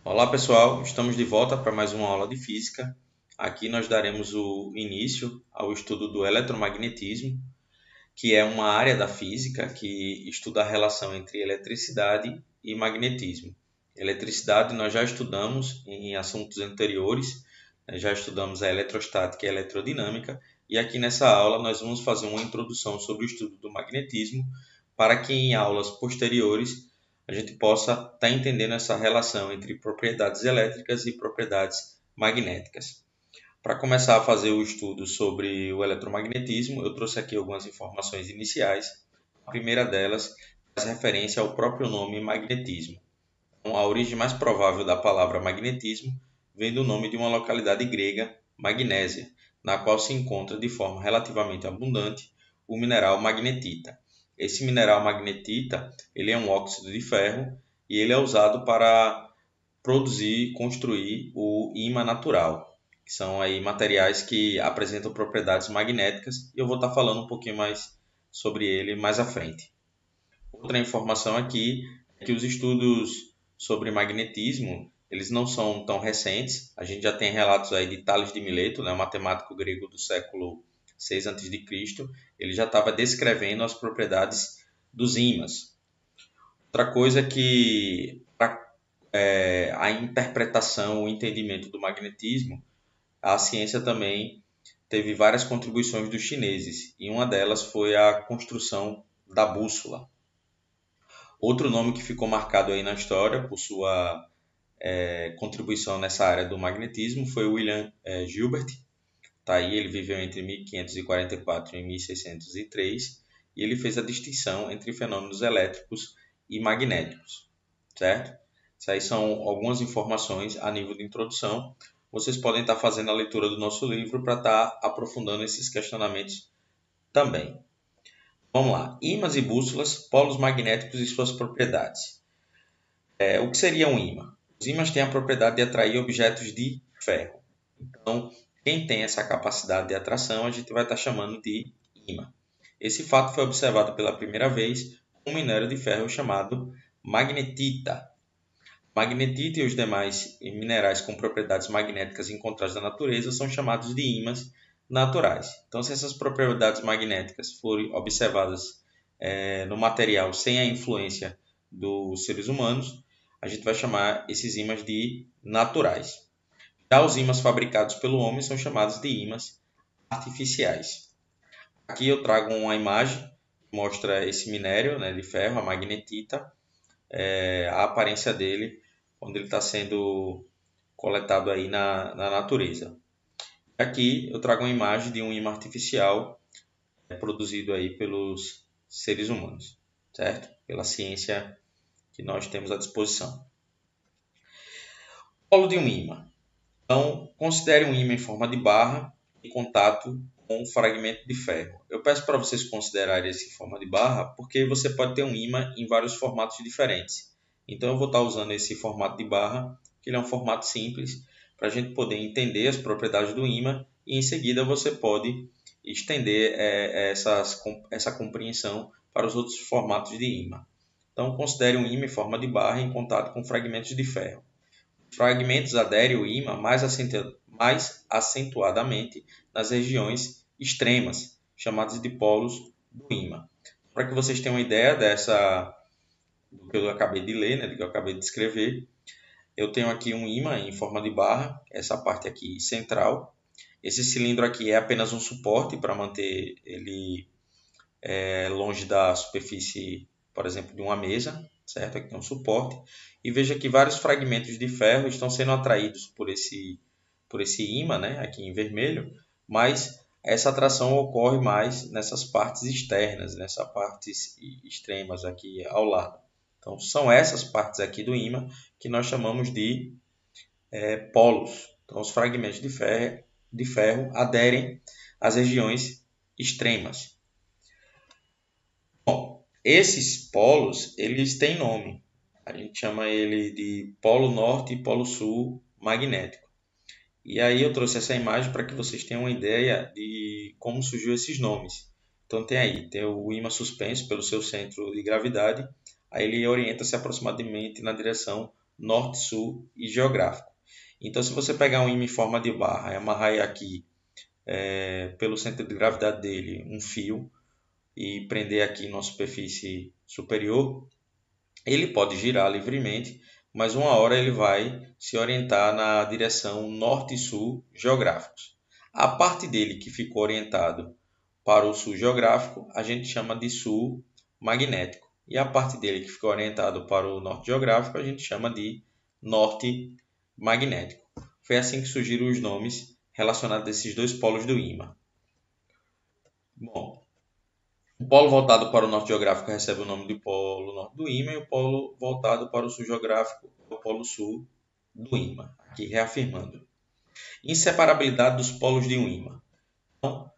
Olá pessoal, estamos de volta para mais uma aula de física. Aqui nós daremos o início ao estudo do eletromagnetismo, que é uma área da física que estuda a relação entre eletricidade e magnetismo. Eletricidade nós já estudamos em assuntos anteriores, já estudamos a eletrostática e a eletrodinâmica, e aqui nessa aula nós vamos fazer uma introdução sobre o estudo do magnetismo, para que em aulas posteriores a gente possa estar entendendo essa relação entre propriedades elétricas e propriedades magnéticas. Para começar a fazer o estudo sobre o eletromagnetismo, eu trouxe aqui algumas informações iniciais. A primeira delas faz referência ao próprio nome magnetismo. Então, a origem mais provável da palavra magnetismo vem do nome de uma localidade grega, Magnésia, na qual se encontra de forma relativamente abundante o mineral magnetita. Esse mineral magnetita ele é um óxido de ferro e ele é usado para produzir, construir o ímã natural, que são aí materiais que apresentam propriedades magnéticas, e eu vou estar falando um pouquinho mais sobre ele mais à frente. Outra informação aqui é que os estudos sobre magnetismo, eles não são tão recentes. A gente já tem relatos aí de Tales de Mileto, né, um matemático grego do século 6 a.C., ele já estava descrevendo as propriedades dos ímãs. Outra coisa é que a interpretação, o entendimento do magnetismo, a ciência também teve várias contribuições dos chineses, e uma delas foi a construção da bússola. Outro nome que ficou marcado aí na história por sua contribuição nessa área do magnetismo foi William Gilbert. Tá aí, ele viveu entre 1544 e 1603 e ele fez a distinção entre fenômenos elétricos e magnéticos, certo? Isso aí são algumas informações a nível de introdução. Vocês podem estar fazendo a leitura do nosso livro para estar aprofundando esses questionamentos também. Vamos lá. Ímãs e bússolas, polos magnéticos e suas propriedades. O que seria um ímã? Os ímãs têm a propriedade de atrair objetos de ferro. Então, quem tem essa capacidade de atração, a gente vai estar chamando de ímã. Esse fato foi observado pela primeira vez com um minério de ferro chamado magnetita. Magnetita e os demais minerais com propriedades magnéticas encontrados na natureza são chamados de ímãs naturais. Então, se essas propriedades magnéticas forem observadas no material sem a influência dos seres humanos, a gente vai chamar esses ímãs de naturais. Já os ímãs fabricados pelo homem são chamados de ímãs artificiais. Aqui eu trago uma imagem que mostra esse minério, né, de ferro, a magnetita, a aparência dele quando ele está sendo coletado aí na natureza. Aqui eu trago uma imagem de um ímã artificial produzido aí pelos seres humanos, certo? Pela ciência que nós temos à disposição. Polo de um ímã. Então, considere um ímã em forma de barra em contato com um fragmento de ferro. Eu peço para vocês considerarem esse em forma de barra, porque você pode ter um ímã em vários formatos diferentes. Então, eu vou estar usando esse formato de barra, que ele é um formato simples, para a gente poder entender as propriedades do ímã, e em seguida você pode estender essa compreensão para os outros formatos de ímã. Então, considere um ímã em forma de barra em contato com fragmentos de ferro. Fragmentos aderem ao ímã mais acentuadamente nas regiões extremas, chamadas de polos do ímã. Para que vocês tenham uma ideia do que eu acabei de ler, né, do que eu acabei de descrever, eu tenho aqui um ímã em forma de barra, essa parte aqui central. Esse cilindro aqui é apenas um suporte para manter ele longe da superfície, por exemplo, de uma mesa, certo? Aqui tem um suporte. E veja que vários fragmentos de ferro estão sendo atraídos por esse ímã, né? Aqui em vermelho, mas essa atração ocorre mais nessas partes externas, nessas partes extremas aqui ao lado. Então, são essas partes aqui do ímã que nós chamamos de polos. Então, os fragmentos de ferro aderem às regiões extremas. Bom, esses polos, eles têm nome. A gente chama ele de polo norte e polo sul magnético. E aí eu trouxe essa imagem para que vocês tenham uma ideia de como surgiu esses nomes. Então tem o ímã suspenso pelo seu centro de gravidade, aí ele orienta-se aproximadamente na direção norte-sul e geográfico. Então se você pegar um ímã em forma de barra e amarrar aqui pelo centro de gravidade dele um fio e prender aqui na superfície superior, ele pode girar livremente, mas uma hora ele vai se orientar na direção norte e sul geográficos. A parte dele que ficou orientado para o sul geográfico, a gente chama de sul magnético. E a parte dele que ficou orientado para o norte geográfico, a gente chama de norte magnético. Foi assim que surgiram os nomes relacionados a esses dois polos do ímã. Bom, o polo voltado para o norte geográfico recebe o nome de polo norte do ímã e o polo voltado para o sul geográfico é o polo sul do ímã. Aqui reafirmando. Inseparabilidade dos polos de um ímã. Então,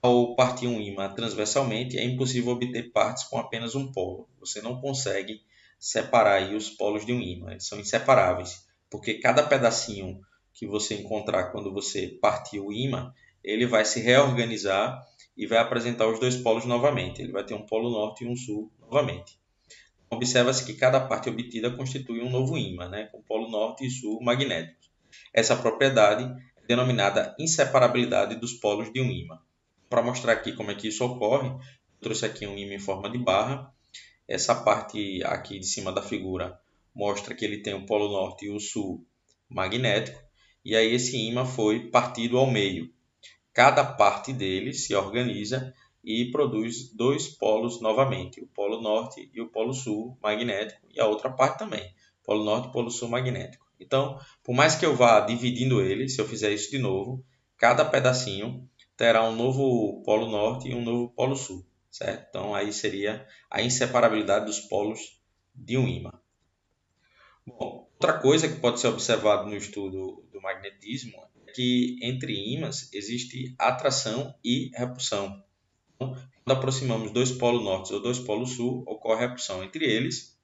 ao partir um ímã transversalmente, é impossível obter partes com apenas um polo. Você não consegue separar aí os polos de um ímã, eles são inseparáveis, porque cada pedacinho que você encontrar quando você partir o ímã, ele vai se reorganizar e vai apresentar os dois polos novamente. Ele vai ter um polo norte e um sul novamente. Observa-se que cada parte obtida constitui um novo ímã, né, com polo norte e sul magnéticos. Essa propriedade é denominada inseparabilidade dos polos de um ímã. Para mostrar aqui como é que isso ocorre, eu trouxe aqui um ímã em forma de barra. Essa parte aqui de cima da figura mostra que ele tem o polo norte e o sul magnético. E aí esse ímã foi partido ao meio. Cada parte dele se organiza e produz dois polos novamente, o polo norte e o polo sul magnético, e a outra parte também, polo norte e polo sul magnético. Então, por mais que eu vá dividindo ele, se eu fizer isso de novo, cada pedacinho terá um novo polo norte e um novo polo sul, certo? Então, aí seria a inseparabilidade dos polos de um ímã. Bom, outra coisa que pode ser observado no estudo do magnetismo é que entre ímãs existe atração e repulsão. Então, quando aproximamos dois polos norte ou dois polos sul, ocorre repulsão entre eles.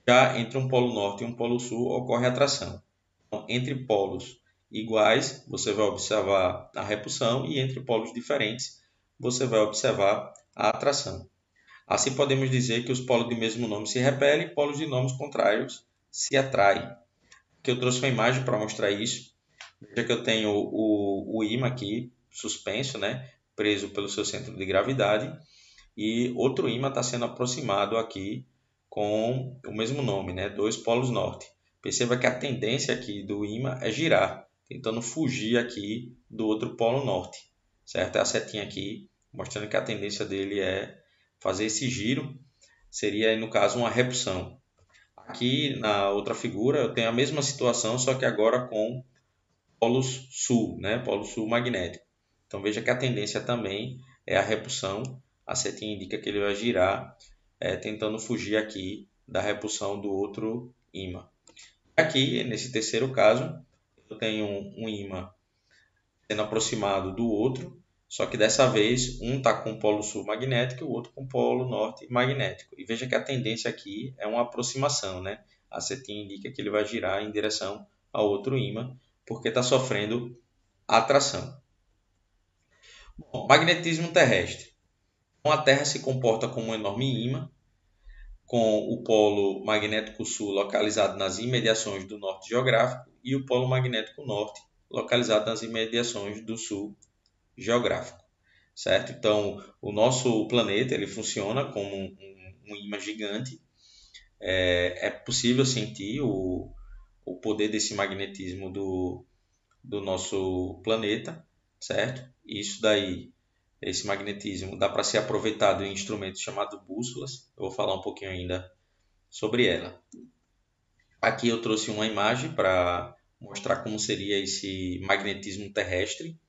Já entre um polo norte e um polo sul, ocorre atração. Então, entre polos iguais, você vai observar a repulsão, e entre polos diferentes, você vai observar a atração. Assim, podemos dizer que os polos de mesmo nome se repelem e polos de nomes contrários se atraem. Aqui eu trouxe uma imagem para mostrar isso. Veja que eu tenho o ímã aqui suspenso, né, preso pelo seu centro de gravidade, e outro ímã está sendo aproximado aqui com o mesmo nome, né, dois polos norte. Perceba que a tendência aqui do ímã é girar, tentando fugir aqui do outro polo norte, certo? É a setinha aqui mostrando que a tendência dele é fazer esse giro, seria no caso uma repulsão. Aqui na outra figura eu tenho a mesma situação, só que agora com polos sul, né? Polo sul magnético. Então veja que a tendência também é a repulsão. A setinha indica que ele vai girar, tentando fugir aqui da repulsão do outro ímã. Aqui, nesse terceiro caso, eu tenho um ímã sendo aproximado do outro, só que dessa vez um está com o polo sul magnético e o outro com o polo norte magnético. E veja que a tendência aqui é uma aproximação, né? A setinha indica que ele vai girar em direção ao outro ímã, porque está sofrendo atração. Bom, magnetismo terrestre. Então, a Terra se comporta como um enorme ímã, com o polo magnético sul localizado nas imediações do norte geográfico e o polo magnético norte localizado nas imediações do sul geográfico, certo? Então, o nosso planeta ele funciona como um ímã gigante. É possível sentir o poder desse magnetismo do nosso planeta, certo? Isso daí, esse magnetismo dá para ser aproveitado em instrumentos chamados bússolas. Eu vou falar um pouquinho ainda sobre ela. Aqui eu trouxe uma imagem para mostrar como seria esse magnetismo terrestre.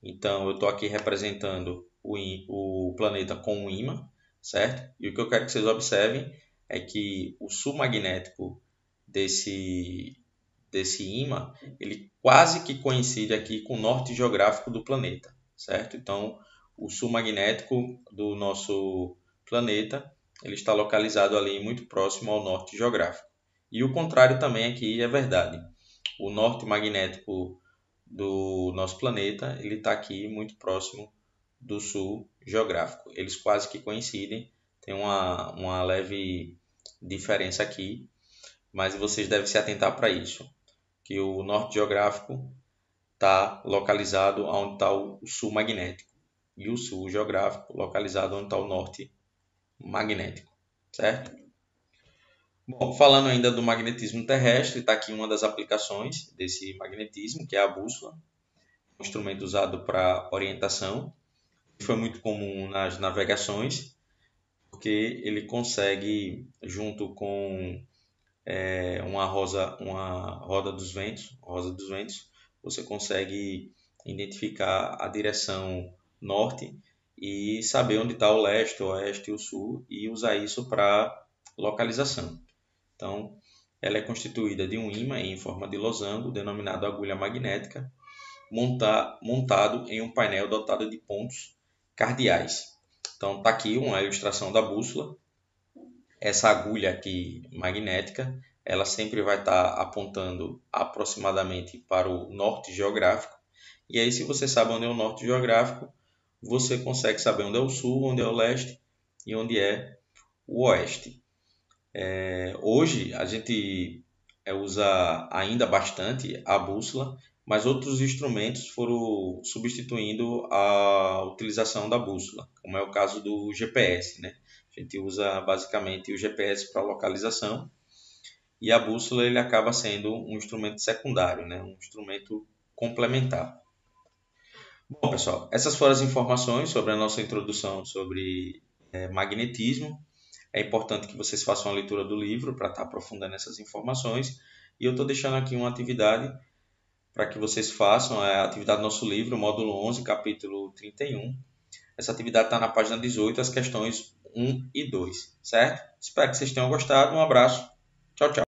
Então, eu estou aqui representando o planeta com um ímã, certo? E o que eu quero que vocês observem é que o sul magnético desse ímã, ele quase que coincide aqui com o norte geográfico do planeta, certo? Então, o sul magnético do nosso planeta, ele está localizado ali muito próximo ao norte geográfico. E o contrário também aqui é verdade. O norte magnético do nosso planeta, ele está aqui muito próximo do sul geográfico. Eles quase que coincidem, tem uma leve diferença aqui, mas vocês devem se atentar para isso, que o norte geográfico está localizado onde está o sul magnético e o sul geográfico localizado onde está o norte magnético, certo? Bom, falando ainda do magnetismo terrestre, está aqui uma das aplicações desse magnetismo, que é a bússola, um instrumento usado para orientação. Foi muito comum nas navegações, porque ele consegue, junto com uma roda dos ventos, você consegue identificar a direção norte e saber onde está o leste, o oeste e o sul e usar isso para localização. Então, ela é constituída de um ímã em forma de losango, denominado agulha magnética, montado em um painel dotado de pontos cardeais. Então, está aqui uma ilustração da bússola. Essa agulha aqui magnética, ela sempre vai estar apontando aproximadamente para o norte geográfico. E aí, se você sabe onde é o norte geográfico, você consegue saber onde é o sul, onde é o leste e onde é o oeste. Hoje a gente usa ainda bastante a bússola, mas outros instrumentos foram substituindo a utilização da bússola, como é o caso do GPS, né? A gente usa basicamente o GPS para localização e a bússola ele acaba sendo um instrumento secundário, né? Um instrumento complementar. Bom, pessoal, essas foram as informações sobre a nossa introdução sobre magnetismo. É importante que vocês façam a leitura do livro para estar aprofundando essas informações. E eu estou deixando aqui uma atividade para que vocês façam, a atividade do nosso livro, módulo 11, capítulo 31. Essa atividade está na página 18, as questões 1 e 2, certo? Espero que vocês tenham gostado. Um abraço. Tchau, tchau.